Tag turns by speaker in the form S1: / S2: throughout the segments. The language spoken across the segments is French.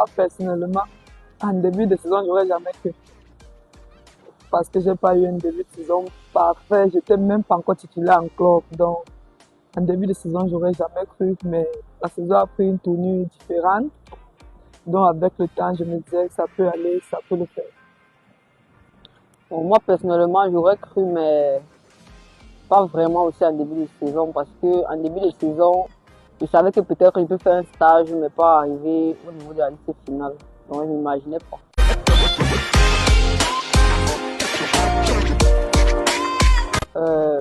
S1: moi, personnellement, en début de saison, j'aurais jamais cru. Parce que j'ai pas eu un début de saison parfait. J'étais même pas encore titulaire en club. Donc, en début de saison, j'aurais jamais cru. Mais la saison a pris une tournure différente. Donc, avec le temps, je me disais que ça peut aller, ça peut le faire.
S2: Bon, moi, personnellement, j'aurais cru, mais pas vraiment aussi en début de saison. Parce que en début de saison, je savais que peut-être je peux faire un stage, mais pas arriver au niveau de la liste finale. Donc, je n'imaginais pas. Euh,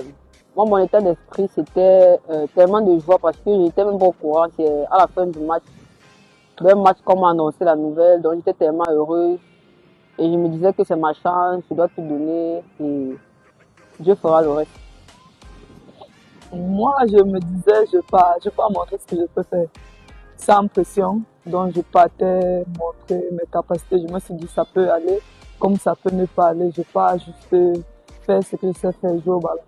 S2: Moi, mon état d'esprit, c'était tellement de joie parce que j'étais même pas au courant. C'est à la fin du match, d'un match qu'on m'a annoncé la nouvelle, donc j'étais tellement heureuse. Et je me disais que c'est ma chance, je dois tout donner et Dieu fera le reste.
S1: Moi, je me disais, je vais pas montrer ce que je peux faire. Sans pression. Donc, je partais montrer mes capacités. Je me suis dit, ça peut aller, comme ça peut ne pas aller. Je vais pas juste faire ce que je sais faire, jouer au ballon.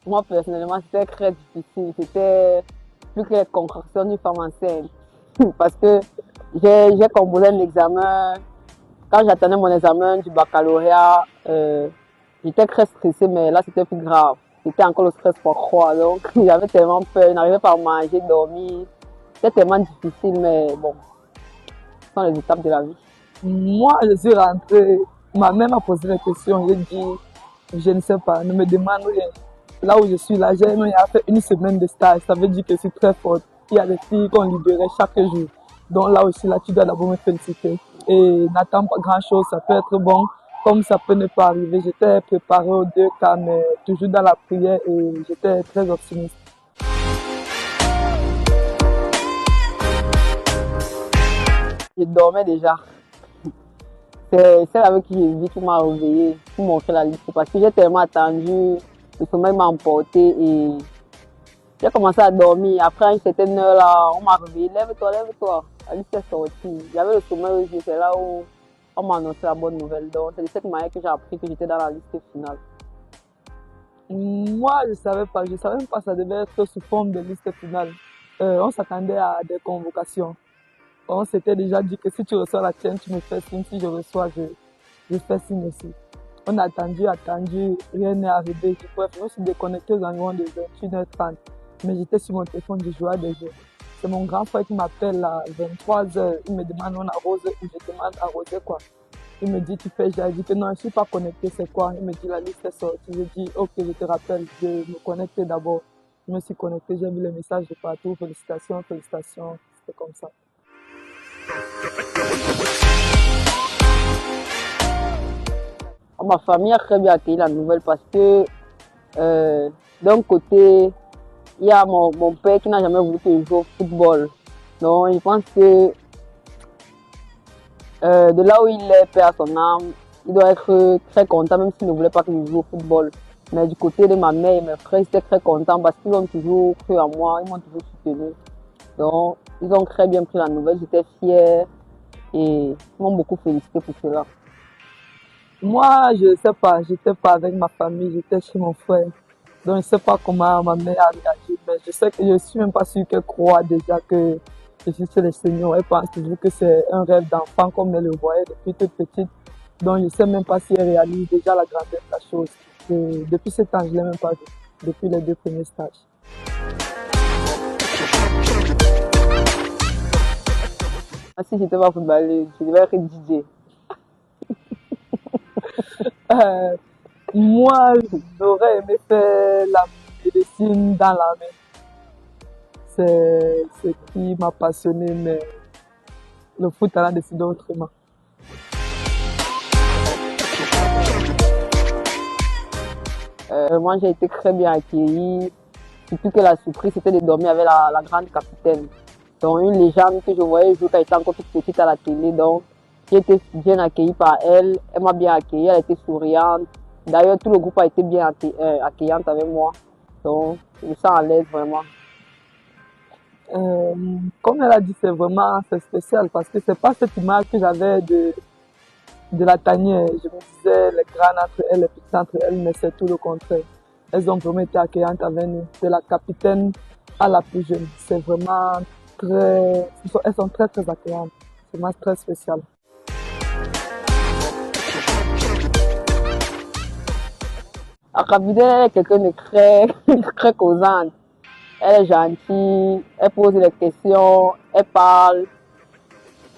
S2: Moi, personnellement, c'était très difficile. C'était plus que la concentration d'une femme enceinte. Parce que j'ai composé un examen. Quand j'attendais mon examen du baccalauréat, j'étais très stressée, mais là, c'était plus grave. C'était encore le stress pour croire. Donc, j'avais tellement peur. Je n'arrivais pas à manger, dormir. C'était tellement difficile, mais bon, ce sont les étapes de la vie.
S1: Moi, je suis rentrée. Ma mère m'a posé la question. J'ai dit, je ne sais pas, ne me demande rien. Là où je suis là, j'ai fait une semaine de stage. Ça veut dire que je suis très forte. Il y a des filles qu'on libérait chaque jour. Donc là aussi, là, tu dois d'abord me féliciter. Et n'attends pas grand-chose, ça peut être bon, comme ça peut ne pas arriver. J'étais préparée aux deux cas, mais toujours dans la prière et j'étais très optimiste.
S2: Je dormais déjà. C'est celle avec qui j'ai vu qui m'a réveillée, qui m'a montré la liste. Parce que j'ai tellement attendu, le sommeil m'a emporté et j'ai commencé à dormir. Après une certaine heure là, on m'a réveillé, lève-toi, lève-toi. La liste est sortie. J'avais le sommeil aux yeux, c'est là où on m'a annoncé la bonne nouvelle. Donc c'est de cette manière que j'ai appris que j'étais dans la liste finale.
S1: Moi, je savais même pas que ça devait être sous forme de liste finale. On s'attendait à des convocations. On s'était déjà dit que si tu reçois la tienne, tu me fais signe. Si je reçois, je fais signe aussi. On a attendu, rien n'est arrivé. Je me suis déconnectée aux environs de 21h30. Mais j'étais sur mon téléphone, je jouais à des jeux. C'est mon grand frère qui m'appelle à 23h. Il me demande on arrose ou je demande arroser quoi. Il me dit tu fais, j'ai dit que non, je suis pas connectée, c'est quoi? Il me dit la liste est sortie. Je dis ok, je te rappelle, je me connecter d'abord. Je me suis connectée, j'ai vu les messages de partout, félicitations, félicitations. C'était comme ça.
S2: Ma famille a très bien accueilli la nouvelle parce que d'un côté, il y a mon père qui n'a jamais voulu que je joue au football. Donc je pense que de là où il est, paix à son âme, il doit être très content même s'il ne voulait pas que je joue au football. Mais du côté de ma mère et mes frères, ils étaient très contents parce qu'ils ont toujours cru en moi, ils m'ont toujours soutenu. Donc ils ont très bien pris la nouvelle, j'étais fière et ils m'ont beaucoup félicité pour cela.
S1: Moi, je sais pas, j'étais pas avec ma famille, j'étais chez mon frère. Donc, je sais pas comment ma mère a réagi, mais je sais que je suis même pas sûre qu'elle croit déjà que je suis chez le Seigneur. Elle pense toujours que c'est un rêve d'enfant comme elle le voyait depuis toute petite. Donc, je sais même pas si elle réalise déjà la grandeur de la chose. Et depuis ce temps, je l'ai même pas vu, depuis les 2 premiers stages.
S2: Ah, si j'étais pas footballeuse, je devais être DJ.
S1: Euh, Moi, j'aurais aimé faire la médecine dans l'armée. C'est ce qui m'a passionné, mais le foot a décidé autrement.
S2: Moi, j'ai été très bien accueillie. Surtout que la surprise, c'était de dormir avec la grande capitaine. Donc, une légende que je voyais jouer quand elle était encore toute petite à la télé. Donc, j'ai été bien accueillie par elle. Elle m'a bien accueillie, elle était souriante. D'ailleurs, tout le groupe a été bien accueillante avec moi. Donc, je me sens à l'aise vraiment.
S1: Comme elle a dit, c'est spécial parce que c'est pas cette image que j'avais de la tanière. Je me disais les grandes entre elles, les petites entre elles, mais c'est tout le contraire. elles ont vraiment été accueillantes avec nous, de la capitaine à la plus jeune. C'est vraiment elles sont très très accueillantes, c'est vraiment très spécial.
S2: Akabide est quelqu'un de très, très causante. Elle est gentille, elle pose des questions, elle parle,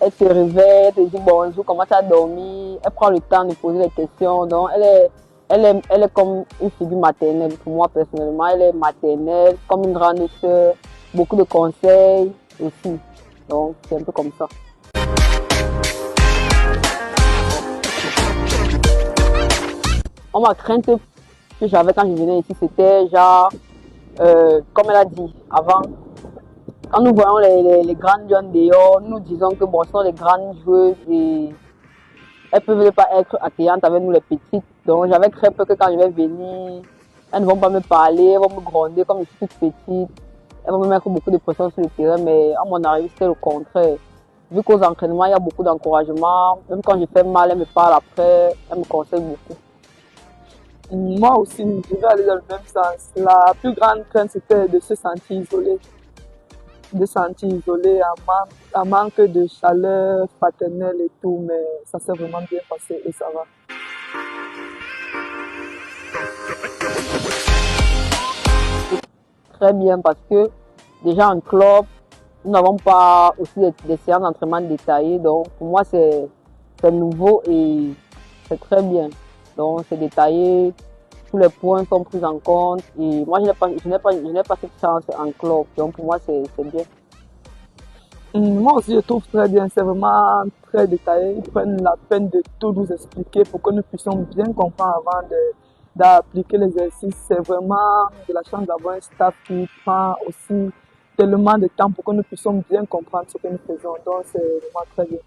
S2: elle se réveille, elle te dit bonjour, comment tu as dormi, elle prend le temps de poser des questions. Donc, elle est comme une figure maternelle pour moi personnellement. Elle est maternelle, comme une grande sœur, beaucoup de conseils aussi. Donc, c'est un peu comme ça. Ma crainte que j'avais quand je venais ici, c'était genre, comme elle a dit avant, quand nous voyons les grandes jeunes dehors, nous disons que bon, ce sont les grandes joueuses et elles ne peuvent pas être accueillantes avec nous les petites. Donc j'avais très peur que quand je vais venir, elles ne vont pas me parler, elles vont me gronder comme je suis toute petite. Elles vont me mettre beaucoup de pression sur le terrain, mais à mon arrivée, c'était le contraire. Vu qu'aux entraînements, il y a beaucoup d'encouragement. Même quand je fais mal, elles me parlent après, elles me conseillent beaucoup.
S1: Moi aussi, je vais aller dans le même sens. La plus grande crainte, c'était de se sentir isolé. De se sentir isolé en manque de chaleur paternelle et tout, mais ça s'est vraiment bien passé et ça va.
S2: Très bien parce que déjà en club, nous n'avons pas aussi des séances d'entraînement détaillées. Donc pour moi, c'est nouveau et c'est très bien. Donc c'est détaillé, tous les points sont pris en compte. Et moi, je n'ai pas cette chance en club. Donc pour moi, c'est bien.
S1: Moi aussi, je trouve très bien. C'est vraiment très détaillé. Ils prennent la peine de tout nous expliquer pour que nous puissions bien comprendre avant d'appliquer l'exercice. C'est vraiment de la chance d'avoir un staff qui prend aussi tellement de temps pour que nous puissions bien comprendre ce que nous faisons. Donc, c'est vraiment très bien.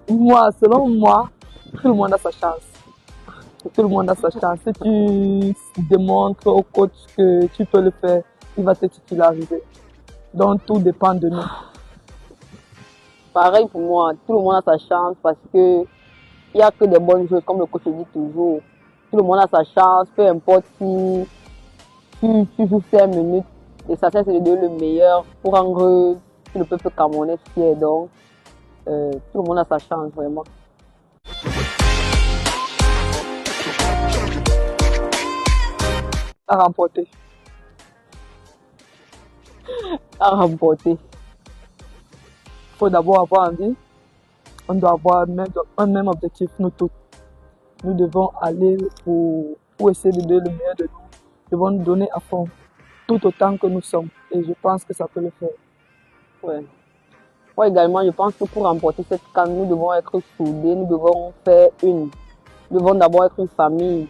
S1: Selon moi, tout le monde a sa chance. Tout le monde a sa chance. Si tu démontres au coach que tu peux le faire, il va te titulariser. Donc tout dépend de nous.
S2: Pareil pour moi, tout le monde a sa chance parce que il n'y a que des bonnes choses, comme le coach dit toujours. Tout le monde a sa chance, peu importe si tu joues 5 minutes. L'essentiel, c'est de donner le meilleur pour rendre tout le peuple camerounais fier. Donc, tout le monde a sa chance, vraiment.
S1: À remporter.
S2: À remporter.
S1: Il faut d'abord avoir envie. On doit avoir un même objectif, nous tous. Nous devons aller pour essayer de donner le meilleur de nous. Nous devons nous donner à fond, tout autant que nous sommes. Et je pense que ça peut le faire.
S2: Ouais. Moi également, je pense que pour remporter cette CAN, nous devons être soudés, nous devons faire une. Nous devons d'abord être une famille.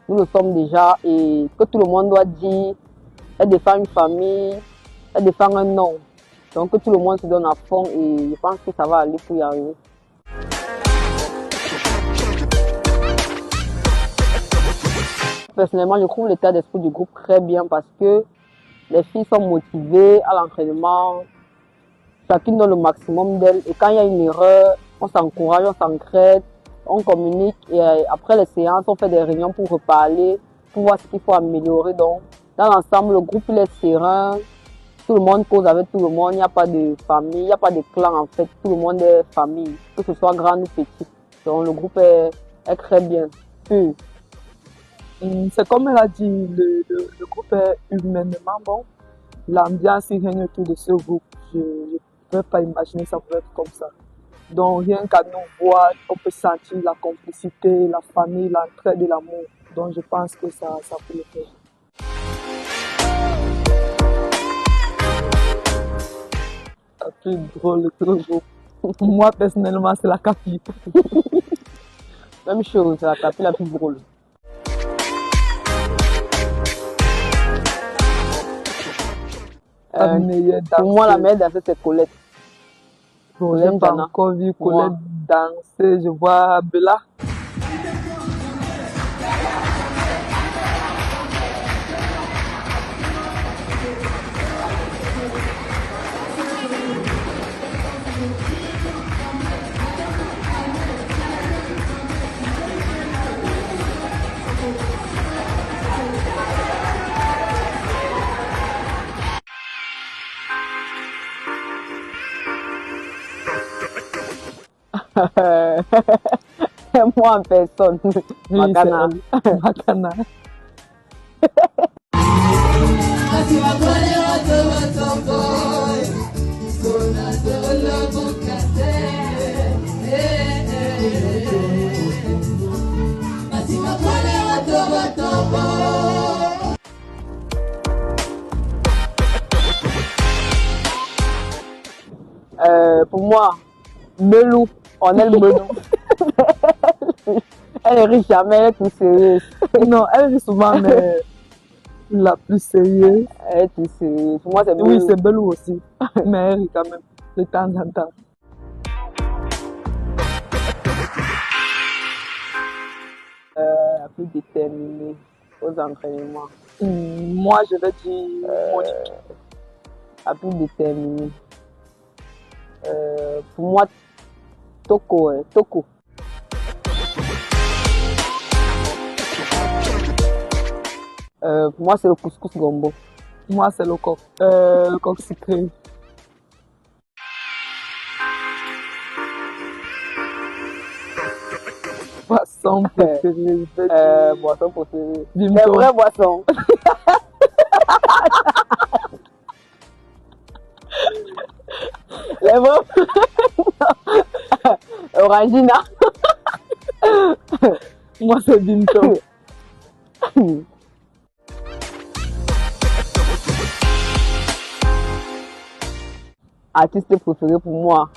S2: Nous le sommes déjà et que tout le monde doit dire, elle défend une famille, elle défend un nom. Donc que tout le monde se donne à fond et je pense que ça va aller pour y arriver. Personnellement, je trouve l'état d'esprit du groupe très bien parce que les filles sont motivées à l'entraînement. Chacune donne le maximum d'elle. Et quand il y a une erreur, on s'encourage, on s'entraide, on communique. Et après les séances, on fait des réunions pour reparler, pour voir ce qu'il faut améliorer. Donc, dans l'ensemble, le groupe il est serein. Tout le monde cause avec tout le monde. Il n'y a pas de famille, il n'y a pas de clan en fait. Tout le monde est famille, que ce soit grand ou petit. Donc, le groupe est très bien.
S1: C'est comme elle a dit, le groupe est humainement bon. L'ambiance qui règne autour de ce groupe, je ne peux pas imaginer que ça peut être comme ça. Donc rien qu'à nous voir, on peut sentir la complicité, la famille, l'entraide et l'amour. Donc je pense que ça peut le faire. La plus drôle de tout le groupe. Moi personnellement, c'est la Capi.
S2: Même chose, c'est la Capi la plus drôle. Pour moi, la meilleure danseuse, c'est Colette.
S1: Je n'ai pas encore vu Colette danser. Je vois Bella.
S2: Moi en personne,
S1: Oui, c'est
S2: Makana.
S1: elle. Makana.
S2: Pour moi, Melou, on est le Melou. Elle ne rit jamais, elle est tout sérieuse.
S1: Non, elle rit souvent, mais la plus sérieuse.
S2: Elle est tout sérieuse. Pour moi, c'est
S1: Oui,
S2: Melou.
S1: c'est Belou aussi. Mais elle rit quand même, de temps en temps.
S2: La plus déterminée aux entraînements.
S1: Moi, je vais dire Monique.
S2: La plus déterminée. Pour moi, Toko. Toko. Pour moi, c'est le couscous gombo.
S1: Moi, c'est le coq sucré. Boisson préférée, je vais dire
S2: Boisson préférée.
S1: Vimto.
S2: Les vraies boissons. Les vraies. Orangina.
S1: Moi, c'est Vimto.
S2: Artiste préféré pour moi,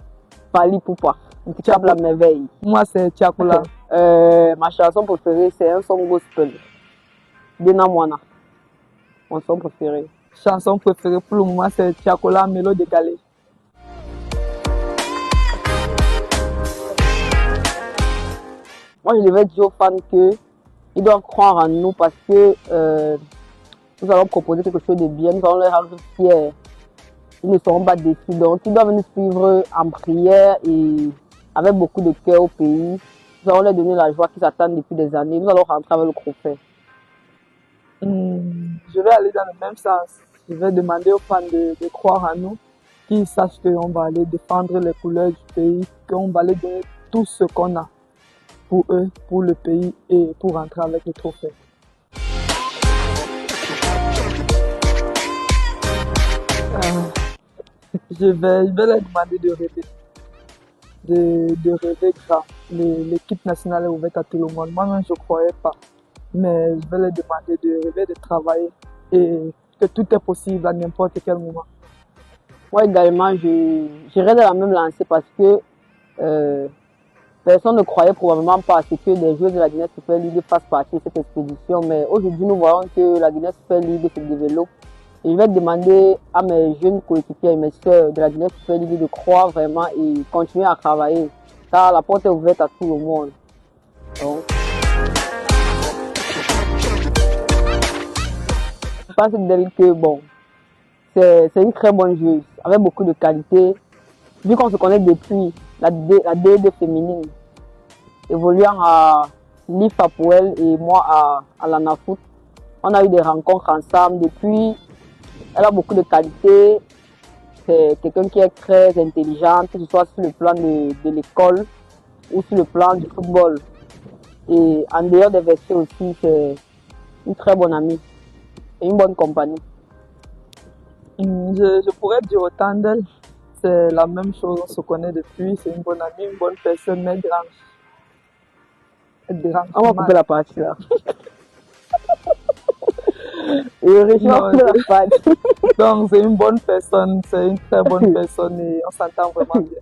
S2: Fally Poupa. Tchap la merveille.
S1: Moi, c'est Tiakola.
S2: Ma chanson préférée, c'est un son gospel. Dena Moana. Mon son préféré.
S1: Chanson préférée pour le moment, c'est Tiakola, Mélo décalé.
S2: Moi, je devais dire aux fans qu'ils doivent croire en nous parce que nous allons proposer quelque chose de bien, nous allons les rendre fiers. Ils ne seront pas déçus. Donc, ils doivent nous suivre en prière et avec beaucoup de cœur au pays. Nous allons leur donner la joie qu'ils attendent depuis des années. Nous allons rentrer avec le trophée.
S1: Je vais aller dans le même sens. Je vais demander aux fans de croire en nous, qu'ils sachent qu'on va aller défendre les couleurs du pays, qu'on va aller donner tout ce qu'on a pour eux, pour le pays et pour rentrer avec le trophée. Je vais leur demander de rêver. De rêver grand. L'équipe nationale est ouverte à tout le monde. Moi-même, je ne croyais pas. Mais je vais leur demander de rêver, de travailler et que tout est possible à n'importe quel moment.
S2: Moi également, j'irai dans la même lancée parce que personne ne croyait probablement pas à ce que des joueurs de la Guinée Super League fassent partie de cette expédition. Mais aujourd'hui, nous voyons que la Guinée Super League se développe. Et je vais demander à mes jeunes coéquipiers et mes soeurs de la Guinée Super League de croire vraiment et continuer à travailler. Car la porte est ouverte à tout le monde. Donc, je pense d'elle que bon, c'est une très bonne joueuse, avec beaucoup de qualité. Vu qu'on se connaît depuis la D2 féminine, évoluant à l'IFAPOEL et moi à l'ANAFOOT, on a eu des rencontres ensemble. Depuis, elle a beaucoup de qualité. C'est quelqu'un qui est très intelligent, que ce soit sur le plan de l'école ou sur le plan du football. Et en dehors des vestiaires aussi, c'est une très bonne amie et une bonne compagnie.
S1: Je pourrais dire autant d'elle. C'est la même chose, on se connaît depuis. C'est une bonne amie, une bonne personne, mais grande.
S2: On va couper la partie là. Et Richard coupe la partie.
S1: Donc, c'est une bonne personne, c'est une très bonne personne et on s'entend vraiment bien.